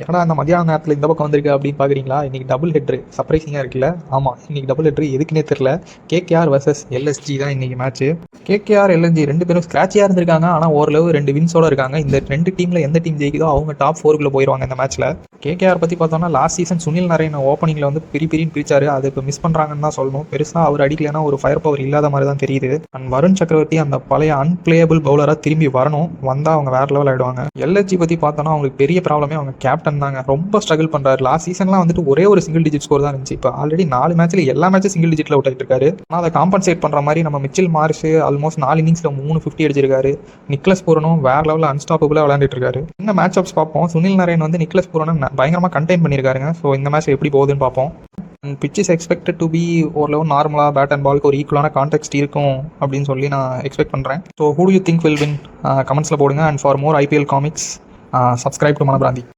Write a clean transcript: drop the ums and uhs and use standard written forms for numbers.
ஏன்னா அந்த மதியான நேரத்தில் இந்த பக்கம் வந்திருக்கு அப்படின்னு பார்க்குறீங்களா? இன்றைக்கி டபுள் ஹெட்ரு சர்ப்ரைசிங்காக இருக்குல்ல. ஆமாம், இன்றைக்கி டபுள் ஹெட்ரு எதுக்குன்னே தெரில. கேகேஆர் வர்சஸ் எல்எஸ்ஜி தான் இன்றைக்கி மேட்ச்சு. கேகேஆர் எல்எஸ்ஜி 2 பேரும் ஸ்க்ராட்சியாக இருந்திருக்காங்க. ஆனால் ஓரளவு 2 வின்ஸோடு இருக்காங்க. இந்த 2 டீமில் எந்த டீம் ஜெயிக்குதோ அவங்க டாப் 4க்குள்ளே போயிடுவாங்க இந்த மேட்ச்சில். கேகேஆர் பற்றி பார்த்தோம்னா லாஸ்ட் சீசன் சுனில் நரேன் ஓப்பனிங்கில் வந்து பிரின்னு பிரிச்சாரு. அது இப்போ மிஸ் பண்ணுறாங்கன்னு தான் சொல்லணும். பெருசாக அவர் அடிக்கலைன்னா ஒரு ஃபயர் பவர் இல்லாத மாதிரி தான் தெரியுது. அண்ட் வருண் சக்கரவர்த்தி அந்த பழைய அன்பிளேயபிள் பவுலராக திரும்பி வரணும். வந்தால் அவங்க வேறு லெவல் ஆகிடுவாங்க. எல்எஸ்ஜி பற்றி பார்த்தோன்னா அவங்களுக்கு பெரிய ப்ராப்ளமே அவங்க கேப்டன் தாங்க. ரொம்ப ஸ்ட்ரகிள் பண்ணுறாரு. லாஸ்ட் சீசன்லாம் வந்துட்டு ஒரே ஒரு சிங்கிள் டிஜிட் ஸ்கோர் தான் இருந்துச்சு. இப்போ ஆல்ரெடி 4 மேட்ச்சில் எல்லா மேட்சும் சிங்கிள் டிஜிட்டில் அவுட் ஆகிட்டு இருக்காரு. ஆனால் அதை காம்பன்சேட் பண்ணுற மாதிரி நம்ம மிச்சில் மார்ஷ் ஆல்மோஸ்ட் 4 இன்னிங்ஸில் 350 அடிச்சிருக்காரு. நிக்லஸ் பூரனும் வேறு லெவலில் அன்ஸ்டாப்பபிளாக விளையாண்டுட்டு இருக்காரு. இந்த மேட்ச் அப்ஸ் பார்ப்போம். சுனில் நரேன் வந்து நிக்லஸ் பூரனை பயங்கரமாக கண்டெயின் பண்ணியிருக்காருங்க. ஸோ இந்த மேட்ச் எப்படி போகுதுன்னு பார்ப்போம். Pitch is expected to be ஓரளவு நார்மலாக பேட் அண்ட் பாலுக்கு ஒரு ஈக்குவலான கான்டெக்ஸ்ட் இருக்கும் அப்படின்னு சொல்லி நான் எக்ஸ்பெக்ட் பண்ணுறேன். So who do you think will win கமெண்ட்ஸில் போடுங்க. And for more IPL comics subscribe to மனபிராந்தி.